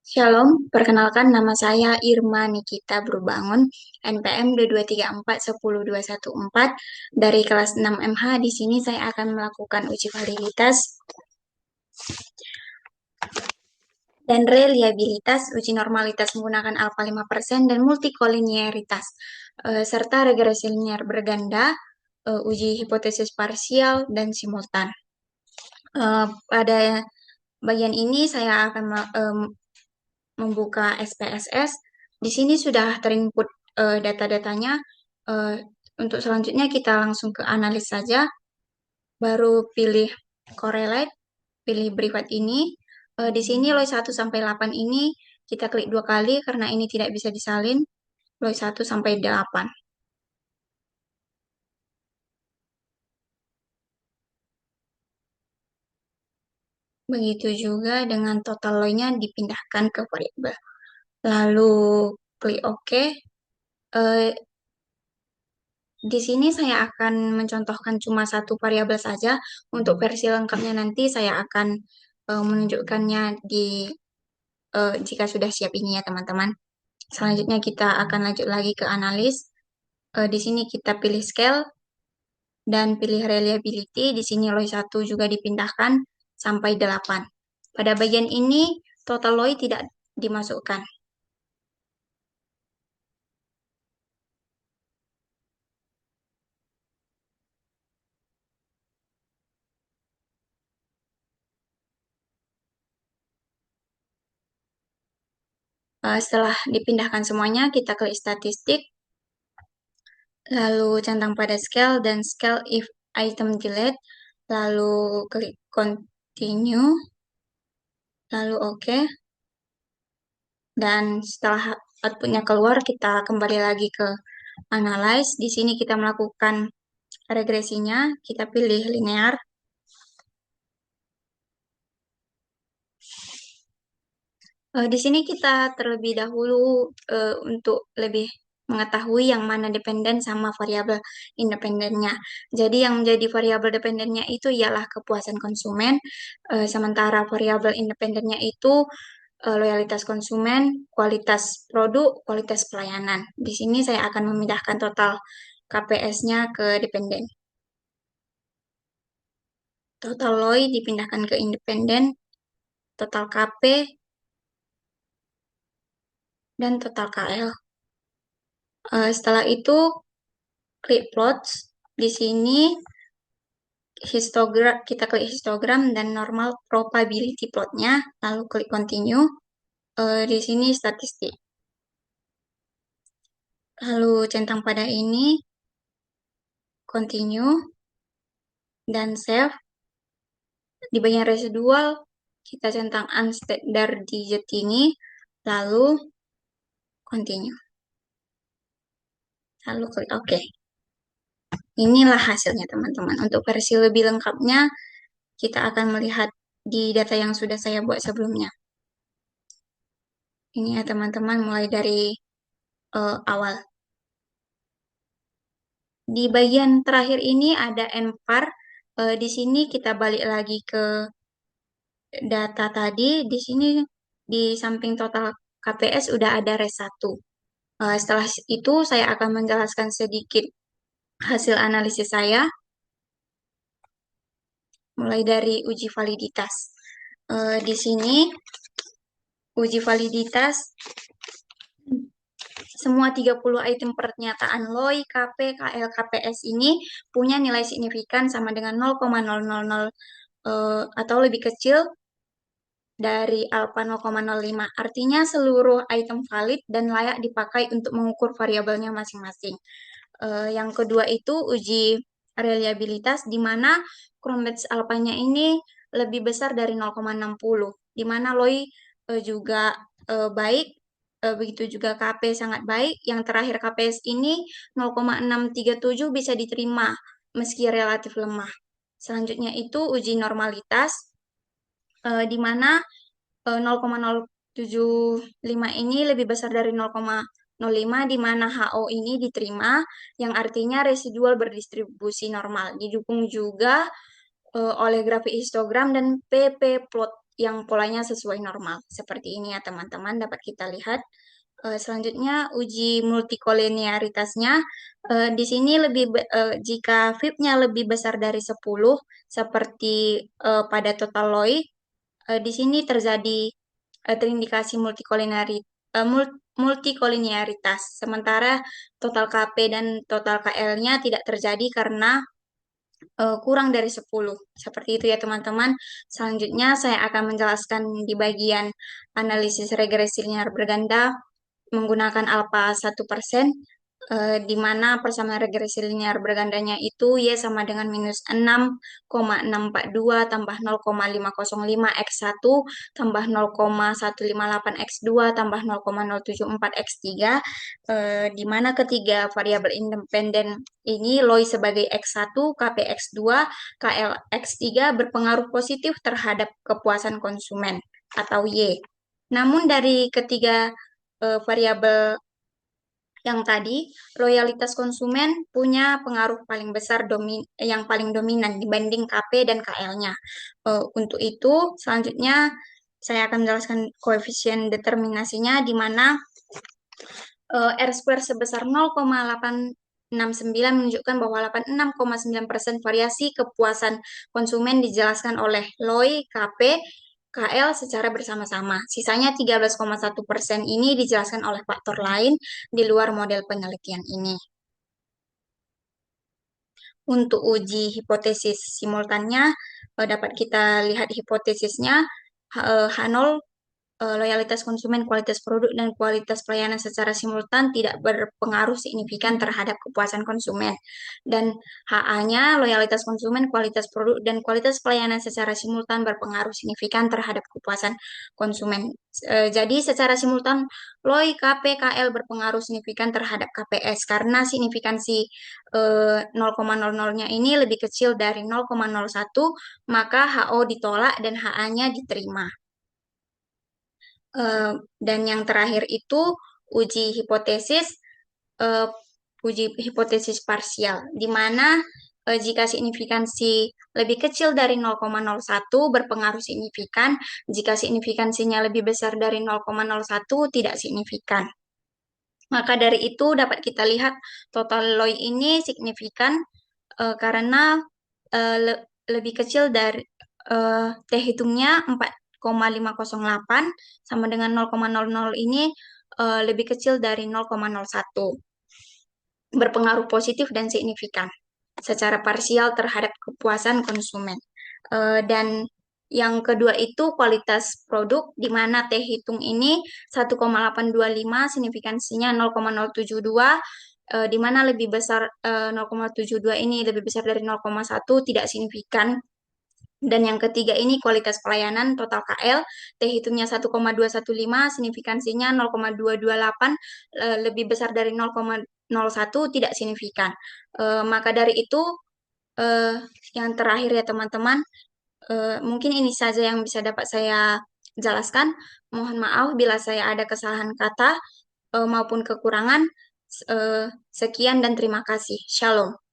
Shalom, perkenalkan nama saya Irma Nikita Brubangun, NPM 223410214 dari kelas 6 MH. Di sini saya akan melakukan uji validitas dan reliabilitas, uji normalitas menggunakan alfa 5% dan multikolinearitas, serta regresi linear berganda, uji hipotesis parsial, dan simultan. Pada bagian ini saya akan membuka SPSS. Di sini sudah terinput data-datanya. Eh, untuk selanjutnya kita langsung ke analis saja. Baru pilih correlate, pilih privat ini. Di sini loy 1 sampai 8 ini kita klik dua kali karena ini tidak bisa disalin. Loy 1 sampai 8. Begitu juga dengan total loy-nya dipindahkan ke variabel. Lalu klik OK. Eh, Di sini saya akan mencontohkan cuma satu variabel saja. Untuk versi lengkapnya nanti saya akan menunjukkannya jika sudah siap ini ya teman-teman. Selanjutnya kita akan lanjut lagi ke analis. Di sini kita pilih scale dan pilih reliability. Di sini loy 1 juga dipindahkan sampai 8. Pada bagian ini total loy tidak dimasukkan. Setelah dipindahkan semuanya, kita klik statistik. Lalu centang pada scale dan scale if item delete, lalu klik continue, lalu OK, dan setelah outputnya keluar, kita kembali lagi ke analyze. Di sini kita melakukan regresinya, kita pilih linear. Di sini kita terlebih dahulu untuk lebih mengetahui yang mana dependen sama variabel independennya. Jadi yang menjadi variabel dependennya itu ialah kepuasan konsumen, sementara variabel independennya itu loyalitas konsumen, kualitas produk, kualitas pelayanan. Di sini saya akan memindahkan total KPS-nya ke dependen. Total LOI dipindahkan ke independen, total KP, dan total KL. Setelah itu, klik plots. Di sini histogram, kita klik histogram dan normal probability plotnya, lalu klik continue. Di sini statistik. Lalu centang pada ini, continue, dan save. Di bagian residual, kita centang unstandard ini, lalu continue. Lalu klik OK. Inilah hasilnya teman-teman. Untuk versi lebih lengkapnya, kita akan melihat di data yang sudah saya buat sebelumnya. Ini ya teman-teman, mulai dari awal. Di bagian terakhir ini ada NVAR. Di sini kita balik lagi ke data tadi. Di sini di samping total KPS udah ada res 1. Setelah itu saya akan menjelaskan sedikit hasil analisis saya, mulai dari uji validitas. Di sini uji validitas semua 30 item pernyataan LOI, KP, KL, KPS ini punya nilai signifikan sama dengan 0,000 atau lebih kecil dari alfa 0,05. Artinya seluruh item valid dan layak dipakai untuk mengukur variabelnya masing-masing. Yang kedua itu uji reliabilitas di mana Chrome batch alpanya ini lebih besar dari 0,60, di mana LOI juga baik, begitu juga KP sangat baik. Yang terakhir KPS ini 0,637 bisa diterima meski relatif lemah. Selanjutnya itu uji normalitas, di mana 0,075 ini lebih besar dari 0,05, di mana HO ini diterima, yang artinya residual berdistribusi normal. Didukung juga oleh grafik histogram dan PP plot yang polanya sesuai normal. Seperti ini ya teman-teman, dapat kita lihat. Selanjutnya uji multikolinearitasnya. Di sini jika VIP-nya lebih besar dari 10 seperti pada total LOI, di sini terindikasi multikolinearitas. Sementara total KP dan total KL-nya tidak terjadi karena kurang dari 10. Seperti itu ya teman-teman. Selanjutnya saya akan menjelaskan di bagian analisis regresi linear berganda menggunakan alfa 1%, di mana persamaan regresi linear bergandanya itu Y sama dengan minus 6,642 tambah 0,505 X1 tambah 0,158 X2 tambah 0,074 X3, di mana ketiga variabel independen ini LOI sebagai X1, KP X2, KL X3 berpengaruh positif terhadap kepuasan konsumen atau Y. Namun dari ketiga variabel yang tadi, loyalitas konsumen punya pengaruh paling besar yang paling dominan dibanding KP dan KL-nya. Untuk itu, selanjutnya saya akan menjelaskan koefisien determinasinya di mana R square sebesar 0,869 menunjukkan bahwa 86,9% variasi kepuasan konsumen dijelaskan oleh LOI, KP, KL secara bersama-sama. Sisanya 13,1% ini dijelaskan oleh faktor lain di luar model penelitian ini. Untuk uji hipotesis simultannya, dapat kita lihat hipotesisnya H0 loyalitas konsumen, kualitas produk, dan kualitas pelayanan secara simultan tidak berpengaruh signifikan terhadap kepuasan konsumen. Dan HA-nya, loyalitas konsumen, kualitas produk, dan kualitas pelayanan secara simultan berpengaruh signifikan terhadap kepuasan konsumen. Jadi secara simultan, LOI, KP, KL berpengaruh signifikan terhadap KPS karena signifikansi 0,00-nya ini lebih kecil dari 0,01, maka HO ditolak dan HA-nya diterima. Dan yang terakhir itu uji hipotesis eh, uji hipotesis parsial, di mana jika signifikansi lebih kecil dari 0,01 berpengaruh signifikan, jika signifikansinya lebih besar dari 0,01 tidak signifikan. Maka dari itu dapat kita lihat total LOI ini signifikan karena lebih kecil dari T hitungnya 4,508 sama dengan 0,00 ini lebih kecil dari 0,01, berpengaruh positif dan signifikan secara parsial terhadap kepuasan konsumen. Dan yang kedua itu kualitas produk, di mana T hitung ini 1,825, signifikansinya 0,072, di mana lebih besar 0,72 ini lebih besar dari 0,1, tidak signifikan. Dan yang ketiga ini kualitas pelayanan total KL, T hitungnya 1,215, signifikansinya 0,228, lebih besar dari 0,01, tidak signifikan. Maka dari itu, eh, yang terakhir ya teman-teman, mungkin ini saja yang bisa dapat saya jelaskan. Mohon maaf bila saya ada kesalahan kata maupun kekurangan. Sekian dan terima kasih. Shalom.